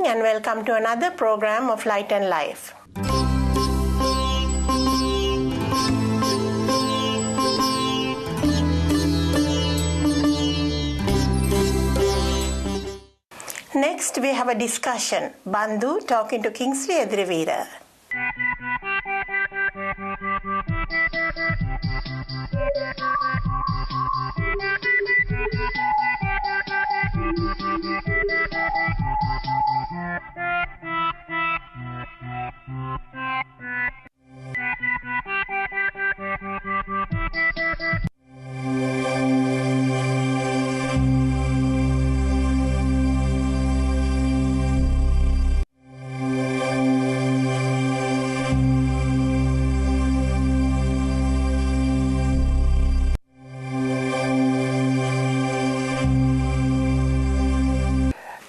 and welcome to another program of Light and Life. Next, we have a discussion. Bandhu talking to Kingsley Edrivira.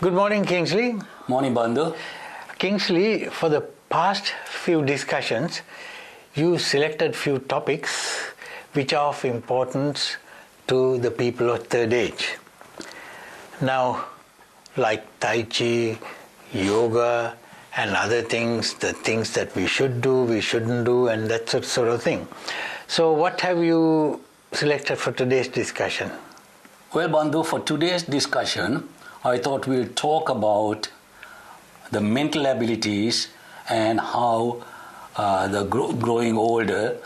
Good morning, Kingsley. Morning, Bandhu. Kingsley, for the past few discussions, you selected few topics which are of importance to the people of third age. Now, like Tai Chi, yoga, and other things, the things that we should do, we shouldn't do, and that sort of thing. So, what have you selected for today's discussion? Well, Bandhu, for today's discussion, I thought we'll talk about the mental abilities and how the growing older,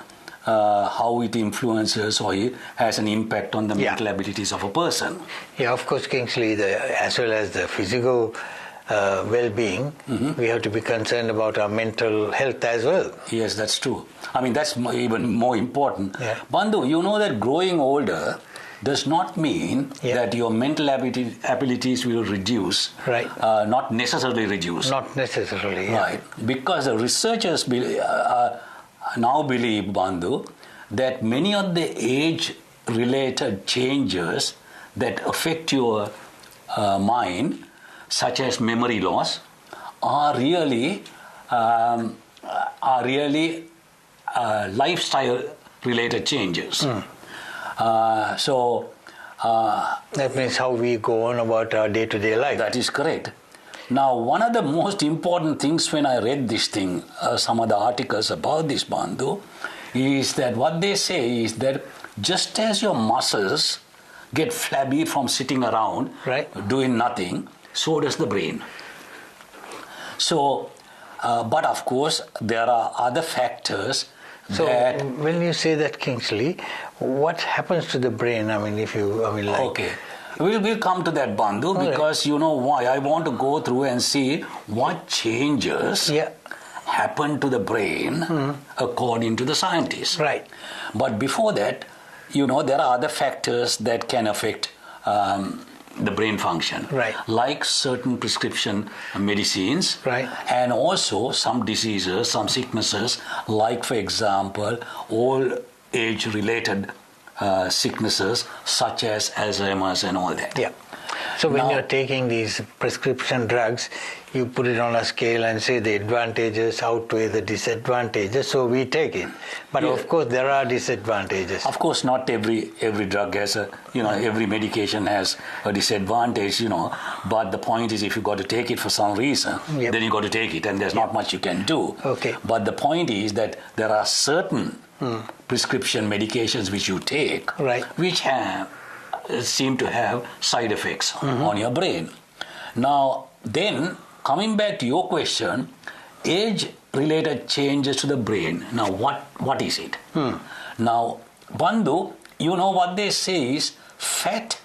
how it influences or has an impact on the mental abilities of a person. Yeah, of course, Kingsley, as well as the physical well-being, we have to be concerned about our mental health as well. Yes, that's true. I mean, that's even more important. Yeah. Bandhu, you know that growing older does not mean that your mental abilities will reduce. Right. Not necessarily reduce. Not necessarily. Yeah. Right. Because the researchers now believe, Bandhu, that many of the age-related changes that affect your mind, such as memory loss, are really lifestyle-related changes. That means how we go on about our day-to-day life. That is correct. Now, one of the most important things when I read this thing, some of the articles about this, Bandhu, is that what they say is that just as your muscles get flabby from sitting around, doing nothing, so does the brain. So, but of course, there are other factors. So, when you say that, Kingsley, what happens to the brain? I mean, Okay. We'll come to that, Bandhu, because you know why. I want to go through and see what changes happen to the brain according to the scientists. Right. But before that, you know, there are other factors that can affect the brain function. Right. Like certain prescription medicines. Right. And also some diseases, some sicknesses, like, for example, old age-related sicknesses such as Alzheimer's and all that. Yeah. So when you're taking these prescription drugs, you put it on a scale and say the advantages outweigh the disadvantages, so we take it. But of course there are disadvantages. Of course, not every drug has every medication has a disadvantage, but the point is if you got to take it for some reason, then you got to take it and there's not much you can do. Okay. But the point is that there are certain prescription medications which you take which seem to have side effects on your brain. Now, then, coming back to your question, age-related changes to the brain. Now, what is it? Now, Bandhu, you know what they say is fat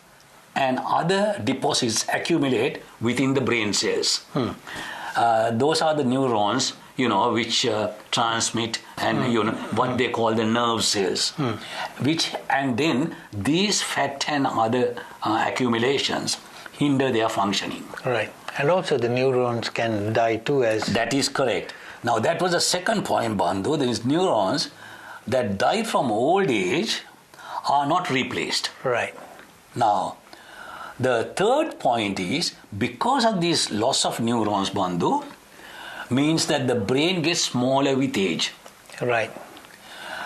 and other deposits accumulate within the brain cells. Those are the neurons, which transmit and what they call the nerve cells. And then these fat and other accumulations hinder their functioning. Right. And also the neurons can die too as... That is correct. Now that was the second point, Bandhu. These neurons that die from old age are not replaced. Right. Now, the third point is because of this loss of neurons, Bandhu, means that the brain gets smaller with age. Right.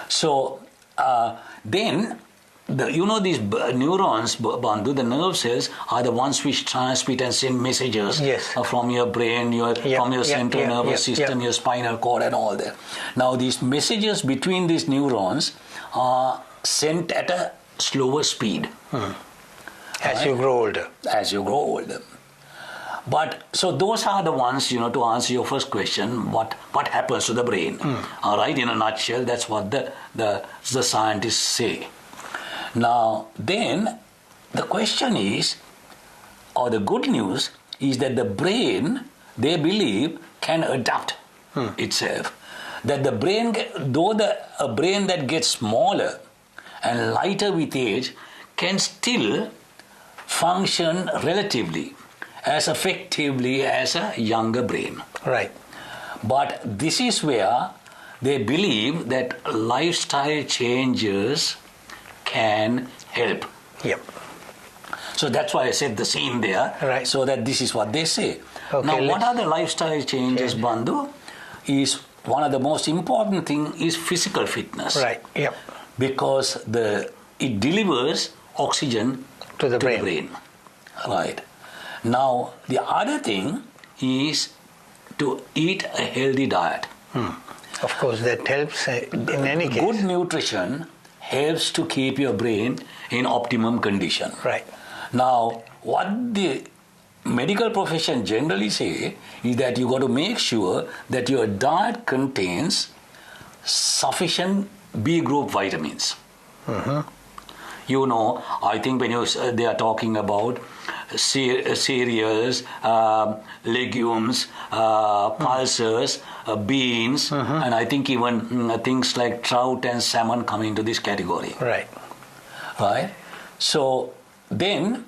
So then these neurons, Bandhu, the nerve cells are the ones which transmit and send messages from your brain, from your central nervous system, your spinal cord and all that. Now these messages between these neurons are sent at a slower speed. As you grow older. As you grow older. But so those are the ones, to answer your first question, what happens to the brain. All right, in a nutshell, that's what the scientists say. Now, then, the question is, or the good news is that the brain, they believe, can adapt itself. That the brain, though a brain that gets smaller and lighter with age, can still function relatively as effectively as a younger brain. Right. But this is where they believe that lifestyle changes can help. Yep. So that's why I said the same there. Right. So that this is what they say. Okay, now, what are the lifestyle changes, Bandhu? Is one of the most important thing is physical fitness. Right. Yep. Because it delivers oxygen to the brain. Right. Now, the other thing is to eat a healthy diet. Of course, that helps in any case. Good nutrition helps to keep your brain in optimum condition. Right. Now, what the medical profession generally say is that you got to make sure that your diet contains sufficient B group vitamins. I think when they are talking about cereals, legumes, pulses, beans, and I think even things like trout and salmon come into this category. Right. Right? So then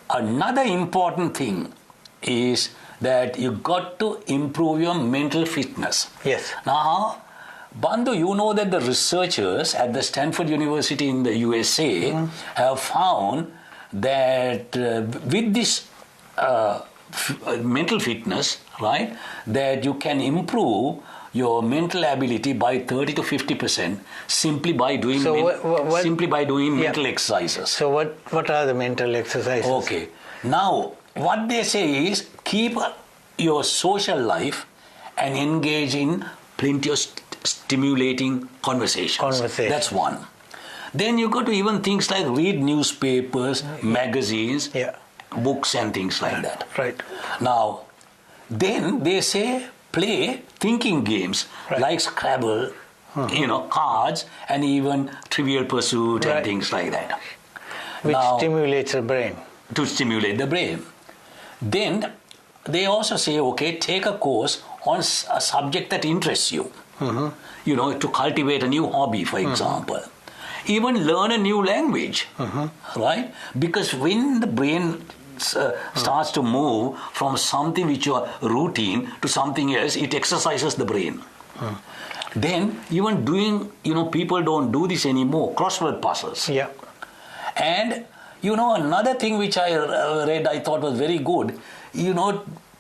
another important thing is that you got to improve your mental fitness. Yes. Now, Bandhu, you know that the researchers at the Stanford University in the USA have found that with this mental fitness, right, that you can improve your mental ability by 30 to 50% simply by doing mental exercises. So what are the mental exercises? Okay. Now, what they say is keep your social life and engage in plenty of stimulating conversations. That's one. Then you got to even things like read newspapers, magazines, books and things like that. Right. Now, then they say play thinking games like Scrabble, cards, and even Trivial Pursuit and things like that. Which stimulates the brain. To stimulate the brain. Then they also say, okay, take a course on a subject that interests you. To cultivate a new hobby, for example. Even learn a new language, right? Because when the brain starts to move from something which are routine to something else, it exercises the brain. Then even doing, people don't do this anymore, crossword puzzles. Yeah. And, another thing which I read, I thought was very good,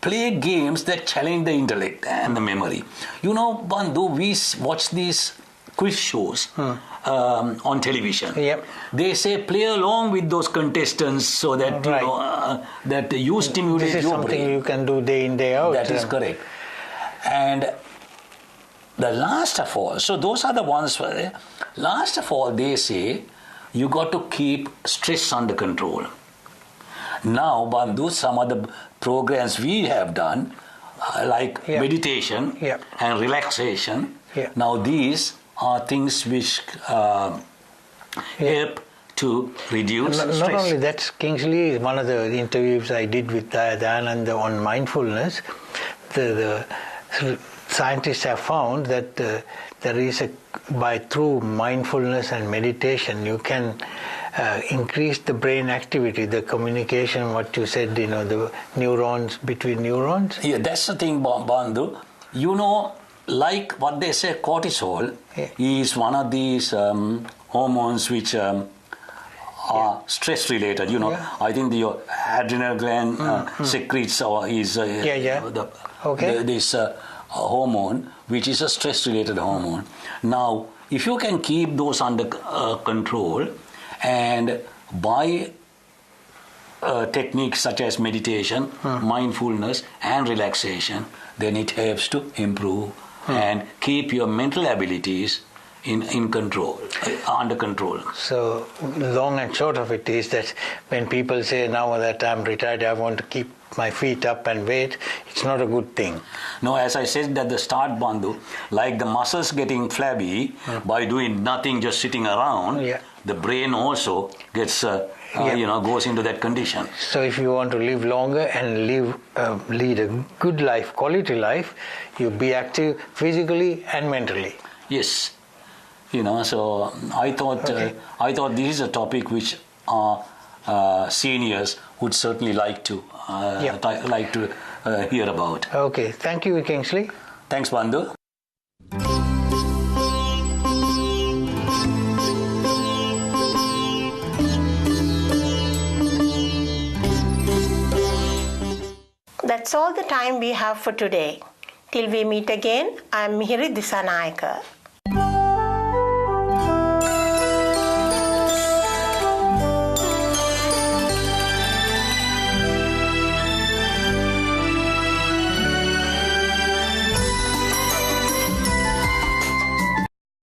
play games that challenge the intellect and the memory. Bandhu, we watch these quiz shows on television. Yep. They say play along with those contestants so that that you stimulate your brain. This is something you can do day in, day out. That is correct. And the last of all, so those are the ones. Last of all, they say you got to keep stress under control. Now, Bandhu, some of the programs we have done, like meditation and relaxation. Now, these are things which help to reduce stress. Not only that, Kingsley, one of the interviews I did with Dayananda on mindfulness, the scientists have found that there is through mindfulness and meditation, you can increase the brain activity, the communication, what you said, the neurons between neurons. Yeah, that's the thing, Bandhu. Like what they say, cortisol is one of these hormones which are stress related. I think your adrenal gland secretes this hormone, which is a stress-related hormone. Now, if you can keep those under control, and by techniques such as meditation, mindfulness, and relaxation, then it helps to improve and keep your mental abilities in control, under control. So, long and short of it is that when people say now that I'm retired, I want to keep my feet up and wait, it's not a good thing. No, as I said at the start, Bandhu, like the muscles getting flabby by doing nothing, just sitting around, the brain also gets, goes into that condition. So if you want to live longer and lead a good life, quality life, you be active physically and mentally. Yes. So I thought this is a topic which our seniors would certainly like to hear about. Okay, thank you, Kingsley. Thanks, Bandhu. That's all the time we have for today. Till we meet again, I'm Mihiri Disanayaka.